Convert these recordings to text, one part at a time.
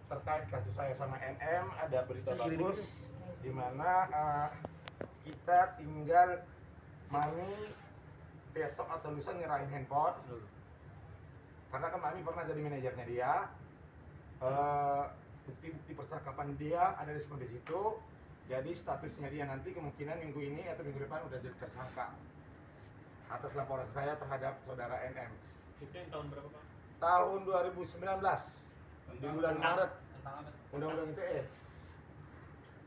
terkait kasus saya sama NM ada berita bagus di mana kita tinggal Mami besok atau lusa nyerahin handphone karena kan Mami pernah jadi manajernya dia. Bukti-bukti percakapan dia ada di semua di situ. Jadi statusnya dia nanti kemungkinan minggu ini atau minggu depan udah jadi tersangka atas laporan saya terhadap saudara NM. Itu yang tahun berapa, Pak? Tahun 2019 di bulan Maret. Undang-undang ITE.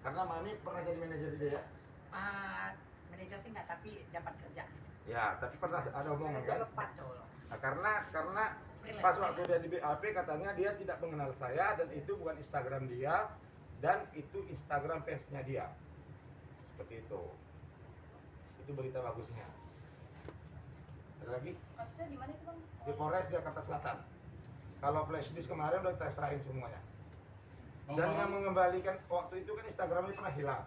Karena Mami pernah jadi manajer dia. Manajer sih nggak, tapi dapat kerja. Ya, tapi pernah ada omongan kan? Lepas. Nah, karena pas waktu dia di BAP katanya dia tidak mengenal saya dan itu bukan Instagram dia dan itu Instagram fansnya dia. Seperti itu. Itu berita bagusnya. Ada lagi? Kasusnya di mana itu, Bang? Di Polres Jakarta Selatan. Kalau flash disk kemarin udah kita serahin semuanya. Dan yang mengembalikan waktu itu kan Instagramnya pernah hilang.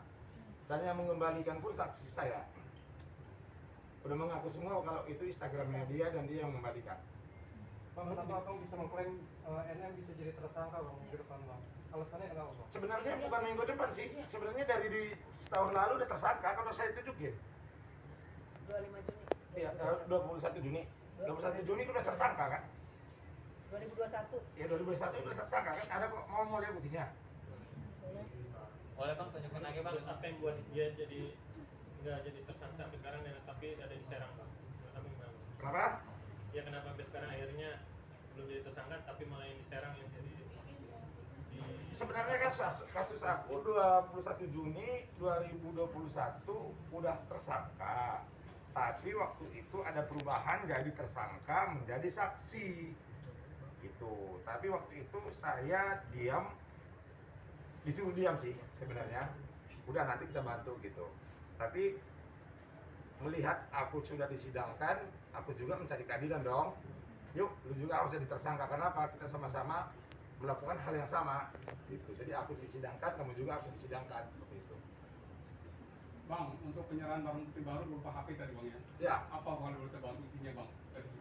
Dan yang mengembalikan pun saksi saya. Udah mengaku semua kalau itu Instagramnya dia dan dia yang mengembalikan. Bang, kenapa Bang bisa mengklaim NM bisa jadi tersangka Bang minggu depan Bang? Alasannya kenapa Bang? Sebenarnya bukan minggu depan sih. Sebenarnya dari di setahun lalu udah tersangka kalau saya tunjukin. 25 Juni. Iya, 21 Juni. 21 Juni itu udah tersangka kan? 2021. Ya 2021 udah tersangka kan? Ada kok mau lihat buktinya. Boleh Bang, tunjukin lagi Bang. Terus apa yang buat dia jadi nggak jadi tersangka sampai sekarang dan tapi ada di Serang, Bang? Kenapa gimana, Bang? Kenapa? Ya kenapa sampai sekarang akhirnya belum jadi tersangka tapi malah yang di Serang yang jadi di... Sebenarnya kasus aku 21 Juni 2021 udah tersangka. Tapi waktu itu ada perubahan jadi tersangka menjadi saksi. Gitu. Tapi waktu itu saya diam, disuruh diam sih sebenarnya. Udah nanti kita bantu gitu. Tapi melihat aku sudah disidangkan, aku juga mencari keadilan dong. Yuk, lu juga harus jadi tersangka. Kenapa? Kita sama-sama melakukan hal yang sama. Gitu. Jadi aku disidangkan, kamu juga harus disidangkan seperti itu. Bang, untuk penyerahan barang bukti baru berupa HP tadi Bang ya? Ya. Apa kalau boleh Bang isinya Bang?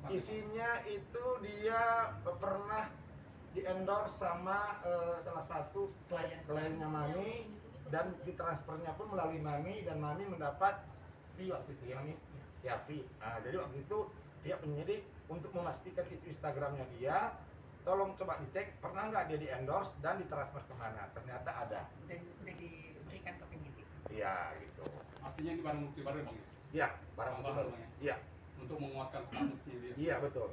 Isinya itu dia pernah di-endorse sama salah satu kliennya Mami dan ditransfernya pun melalui Mami dan Mami mendapat fee waktu itu ya Mami? Ya fee. Nah, jadi waktu itu dia penyidik untuk memastikan itu Instagramnya dia, tolong coba dicek pernah nggak dia di-endorse dan ditransfer kemana? Ternyata ada. Udah diberikan ke penyidik. Iya gitu. Artinya ini barang bukti baru ya Bang ya? Iya, barang bukti baru. ya? Iya. Untuk menguatkan statusnya dia. Iya betul.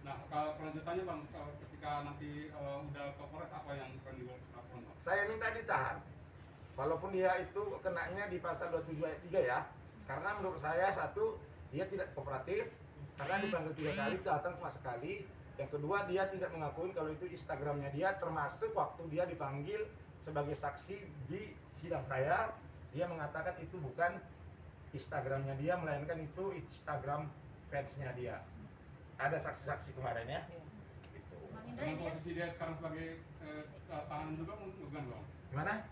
Nah, kalau kelanjutannya Bang, ketika nanti udah ke Polres apa yang akan dilakukan Bang? Saya minta ditahan. Walaupun dia itu kenanya di pasal 27 ayat 3 ya. Karena menurut saya satu, dia tidak kooperatif karena dipanggil 3 kali, datang cuma sekali. Yang kedua, dia tidak mengakui kalau itu Instagramnya dia, termasuk waktu dia dipanggil sebagai saksi di sidang saya, dia mengatakan itu bukan Instagramnya dia, melainkan itu Instagram fansnya dia. Ada saksi-saksi kemarin ya. Gitu. Dengan posisi dia sekarang sebagai tahanan juga bukan Bang? Gimana?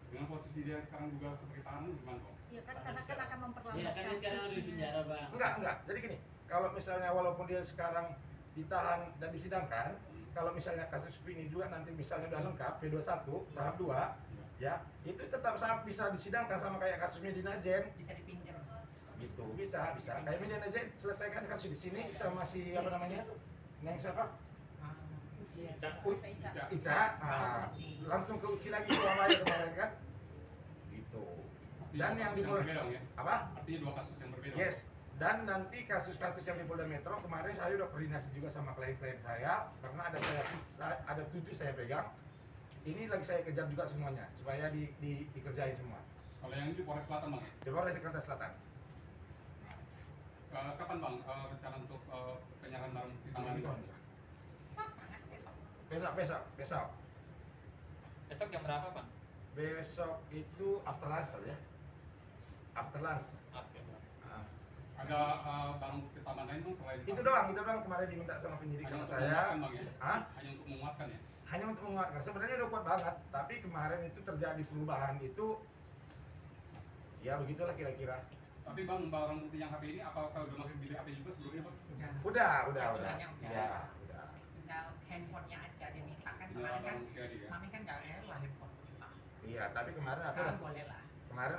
Dengan posisi dia sekarang juga sebagai tahanan gimana Bang? Iya kan, karena kan akan Iya memperlambat kan dia sekarang di penjara kasusnya. Bang. Enggak. Jadi gini, kalau misalnya walaupun dia sekarang ditahan dan disidangkan, kalau misalnya kasus ini juga nanti misalnya udah lengkap P21 tahap 2 ya, itu tetap bisa disidangkan sama kayak kasus Medina Jen. Bisa dipinjam. Gitu, bisa. Kayak Medina Jen selesaikan kasus di sini sama si apa namanya? Neng siapa? Ica. Langsung ke Uci lagi kemarin kan? Gitu. Dan yang di berbeda ya? apa? Artinya dua kasus yang berbeda. Yes. Dan nanti kasus-kasus yang di Polda Metro kemarin saya udah koordinasi juga sama klien-klien saya karena ada 7 saya pegang. Ini lagi saya kejar juga semuanya supaya dikerjain semua. Kalau yang ini di Polres Selatan Bang ya? Di Polres Jakarta Selatan. Kapan Bang rencana untuk penyerahan barang bukti tambahan itu? Besok. Besok jam berapa Bang? Besok itu after lunch kali ya. After lunch. Oke. Ada barang bukti tambahan lain Bang selain Itu doang kemarin diminta sama penyidik hanya sama untuk saya. menguatkan Bang ya? Hah? Hanya untuk menguatkan ya? Hanya untuk menguatkan. Sebenarnya udah kuat banget, tapi kemarin itu terjadi perubahan itu ya begitulah kira-kira. Tapi Bang, barang bukti yang HP ini apakah udah masuk di HP juga sebelumnya Bang? Udah. Acuannya udah. Ya, udah. Tinggal handphonenya aja diminta kan. Kemarin kan, terjadi ya. mami kan nggak rela handphone kita. Iya, tapi kemarin aku Sekarang boleh lah. kemarin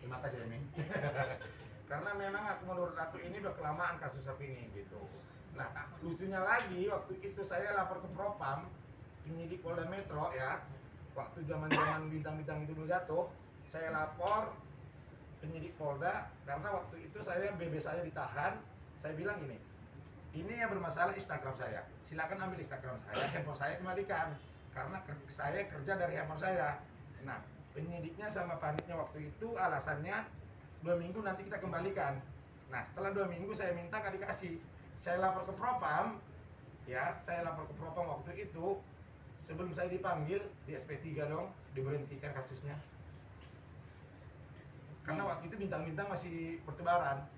terima kasih Emi. Karena memang menurut aku ini udah kelamaan kasus aku ini gitu. Nah, lucunya lagi waktu itu saya lapor ke Propam, penyidik Polda Metro ya. Waktu zaman-zaman bintang-bintang itu belum jatuh, saya lapor penyidik Polda karena waktu itu BB saya ditahan. Saya bilang gini, ini yang bermasalah Instagram saya, silakan ambil Instagram saya, handphone saya kembalikan karena saya kerja dari handphone saya. Nah, penyidiknya sama panitnya waktu itu alasannya 2 minggu nanti kita kembalikan. Nah, setelah 2 minggu saya minta gak dikasih. Saya lapor ke Propam, ya, saya lapor ke Propam waktu itu. Sebelum saya dipanggil di SP3 dong, diberhentikan kasusnya. Karena waktu itu bintang-bintang masih bertebaran.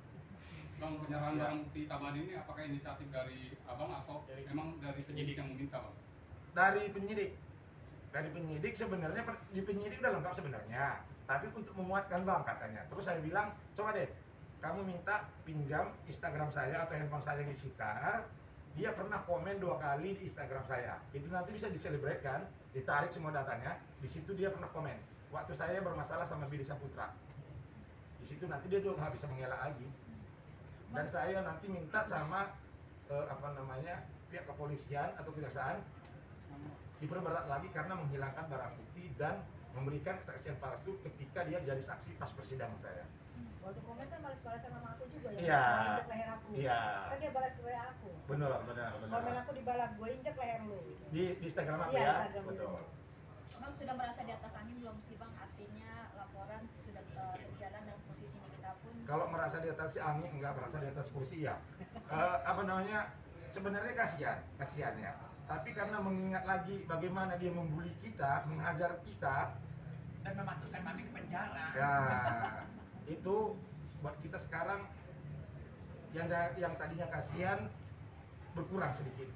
Bang, penyerahan Ya. barang bukti tambahan ini apakah inisiatif dari abang atau memang dari penyidik yang meminta, bang? Dari penyidik sebenarnya di penyidik udah lengkap sebenarnya, tapi untuk memuatkan bang katanya. Terus saya bilang, coba deh kamu minta pinjam Instagram saya atau handphone saya yang disita. Dia pernah komen 2 kali di Instagram saya, itu nanti bisa diselebrate, ditarik semua datanya. Di situ dia pernah komen waktu saya bermasalah sama Billy Saputra. Di situ nanti dia juga nggak bisa mengelak lagi. Dan saya nanti minta sama pihak kepolisian atau kejaksaan diperberat lagi karena menghilangkan barang bukti dan memberikan kesaksian palsu ketika dia jadi saksi pas persidangan saya. Waktu komen kan balas-balasan sama aku juga ya. Iya. Mau injek leher aku. Iya. Kan dia balas WA aku. Benar. Komen aku dibalas, gue injek leher lu gitu. Di Instagram aku Iya, ya. Instagram Betul. Bang sudah merasa di atas angin belum sih bang? Artinya laporan sudah berjalan dan posisinya kita pun. Kalau merasa di atas angin enggak, merasa di atas kursi ya. Sebenarnya kasihan ya. Tapi karena mengingat lagi bagaimana dia membuli kita, menghajar kita, Dan memasukkan mami ke penjara. ya itu buat kita sekarang yang tadinya kasihan berkurang sedikit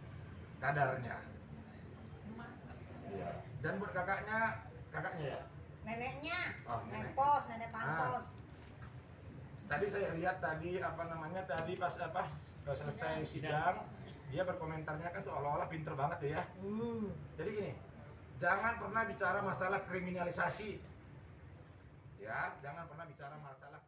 kadarnya. Masa? Dan buat kakaknya ya. Neneknya, Oh, nenek. nenek pos, nenek pansos. Tadi saya lihat tadi pas selesai sidang dia berkomentarnya kan seolah-olah pinter banget ya. Jadi gini, jangan pernah bicara masalah kriminalisasi. Ya, jangan pernah bicara masalah